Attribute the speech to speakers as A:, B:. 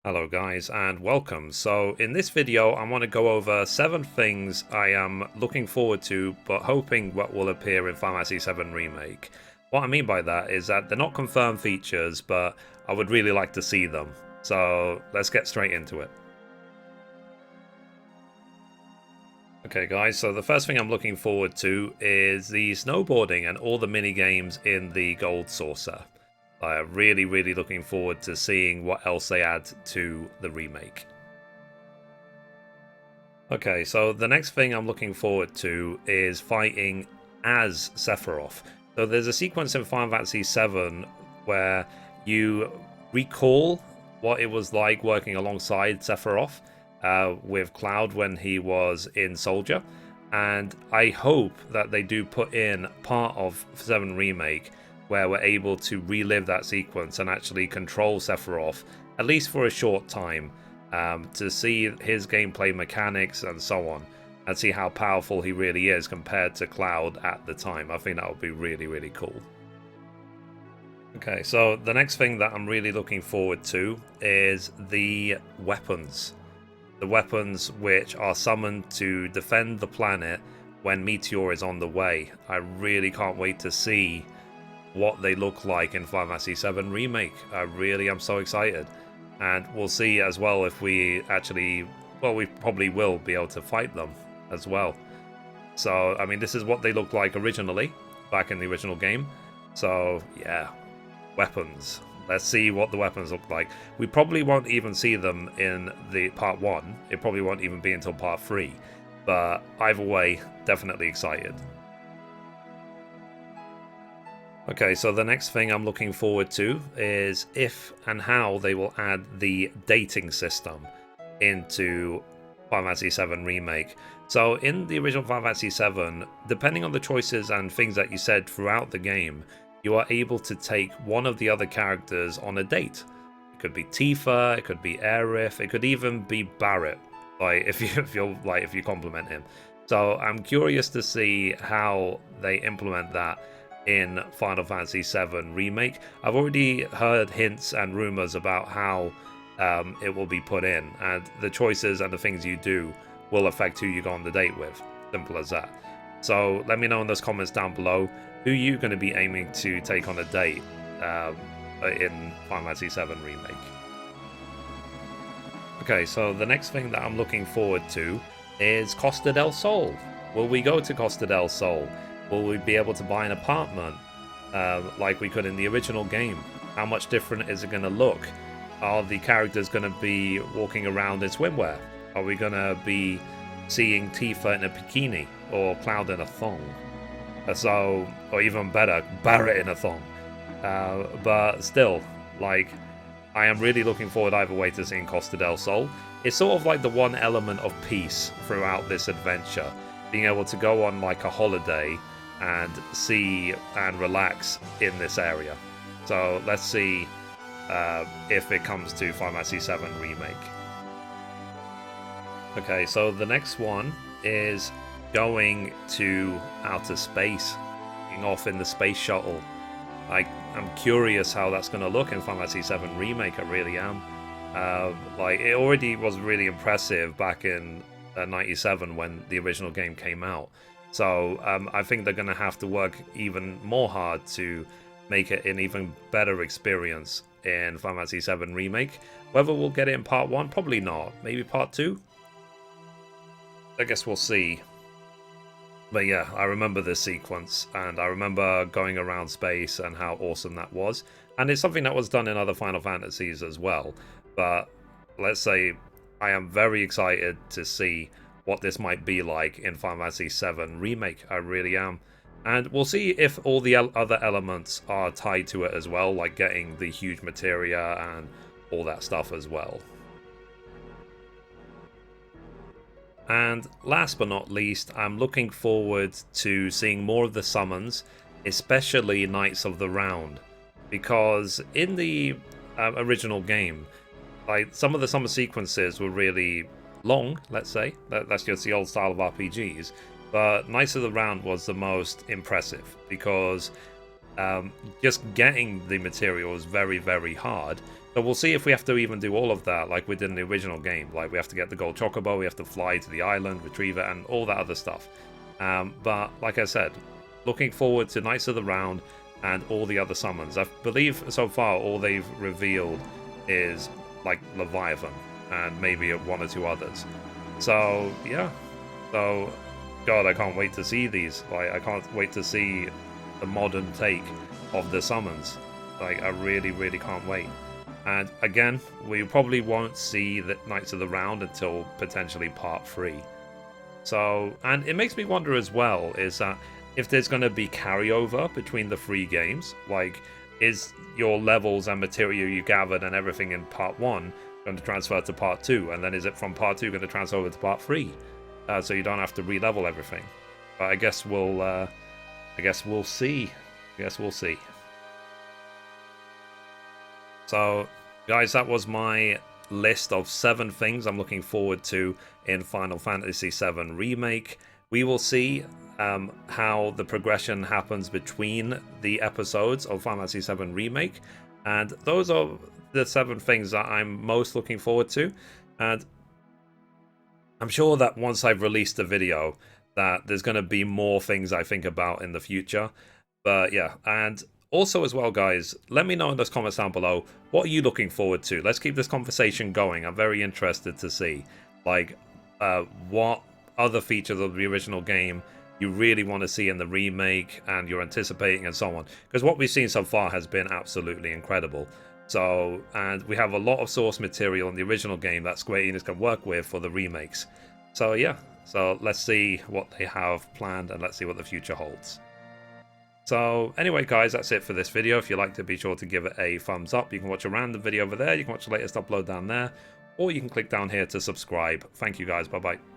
A: Hello guys and welcome. So in this video I want to go over 7 things I am looking forward to but hoping what will appear in Final Fantasy VII Remake. What I mean by that is that they're not confirmed features but I would really like to see them. So let's get straight into it. Okay guys, so the first thing I'm looking forward to is the snowboarding and all the mini games in the Gold Saucer. I'm really looking forward to seeing what else they add to the remake. Okay, so the next thing I'm looking forward to is fighting as Sephiroth. So there's a sequence in Final Fantasy VII where you recall what it was like working alongside Sephiroth with Cloud when he was in Soldier. And I hope that they do put in part of 7 Remake where we're able to relive that sequence and actually control Sephiroth, at least for a short time, to see his gameplay mechanics and so on, and see how powerful he really is compared to Cloud at the time. I think that would be really cool. Okay, so the next thing that I'm really looking forward to is the weapons. The weapons which are summoned to defend the planet when Mithrie is on the way. I really can't wait to see what they look like in Final Fantasy VII Remake. I really am so excited. And we'll see as well if we actually, well, we probably will be able to fight them as well. So, I mean, this is what they looked like originally, back in the original game. So, yeah, weapons. Let's see what the weapons look like. We probably won't even see them in the part 1. It probably won't even be until part 3. But either way, definitely excited. Okay, so the next thing I'm looking forward to is if and how they will add the dating system into Final Fantasy VII Remake. So in the original Final Fantasy VII, depending on the choices and things that you said throughout the game, you are able to take one of the other characters on a date. It could be Tifa, it could be Aerith, it could even be Barret, like if you compliment him. So I'm curious to see how they implement that in Final Fantasy VII Remake. I've already heard hints and rumors about how it will be put in, and the choices and the things you do will affect who you go on the date with. Simple as that. So let me know in those comments down below who you're going to be aiming to take on a date in Final Fantasy VII Remake. Okay, so the next thing that I'm looking forward to is Costa Del Sol. Will we go to Costa Del Sol? Will we be able to buy an apartment like we could in the original game? How much different is it going to look? Are the characters going to be walking around in swimwear? Are we going to be seeing Tifa in a bikini or Cloud in a thong? Or even better, Barret in a thong. But still, like, I am really looking forward either way to seeing Costa del Sol. It's sort of like the one element of peace throughout this adventure. Being able to go on like a holiday and see and relax in this area. So let's see if it comes to Final Fantasy VII Remake. Okay, so the next one is going to outer space, being off in the space shuttle. I'm curious how that's going to look in Final Fantasy VII Remake. I really am. Like, it already was really impressive back in '97 when the original game came out. So I think they're going to have to work even more hard to make it an even better experience in Final Fantasy VII Remake. Whether we'll get it in part 1, probably not. Maybe part 2? I guess we'll see. But yeah, I remember this sequence, and I remember going around space and how awesome that was. And it's something that was done in other Final Fantasies as well. But let's say I am very excited to see what this might be like in Final Fantasy VII Remake. I really am. And we'll see if all the other elements are tied to it as well, like getting the huge materia and all that stuff as well. And last but not least, I'm looking forward to seeing more of the summons, especially Knights of the Round. Because in the original game, like, some of the summon sequences were really long, let's say. That's just the old style of RPGs. But Knights of the Round was the most impressive because just getting the material was very hard. So we'll see if we have to even do all of that like we did in the original game. Like we have to get the gold chocobo, we have to fly to the island, retrieve it, and all that other stuff. But like I said, looking forward to Knights of the Round and all the other summons. I believe so far all they've revealed is like Leviathan and maybe one or two others. So yeah, so God, I can't wait to see these. Like I can't wait to see the modern take of the summons. Like I really can't wait. And again, we probably won't see the Knights of the Round until potentially part 3. So, and it makes me wonder as well, is that if there's going to be carryover between the 3 games, like, is your levels and material you gathered and everything in part 1 going to transfer to part 2, and then is it from part 2 going to transfer over to part 3, so you don't have to re-level everything? But I guess we'll see. I guess we'll see. So, guys, that was my list of 7 things I'm looking forward to in Final Fantasy VII Remake. We will see how the progression happens between the episodes of Final Fantasy VII Remake, and those are the 7 things that I'm most looking forward to. And I'm sure that once I've released the video, that there's going to be more things I think about in the future. But yeah, and also as well, guys, let me know in those comments down below, what are you looking forward to? Let's keep this conversation going. I'm very interested to see, like, what other features of the original game you really want to see in the remake and you're anticipating and so on. Because what we've seen so far has been absolutely incredible. So, and we have a lot of source material in the original game that Square Enix can work with for the remakes. So yeah, so let's see what they have planned and let's see what the future holds. So anyway, guys, that's it for this video. If you liked it, be sure to give it a thumbs up. You can watch a random video over there. You can watch the latest upload down there. Or you can click down here to subscribe. Thank you, guys. Bye-bye.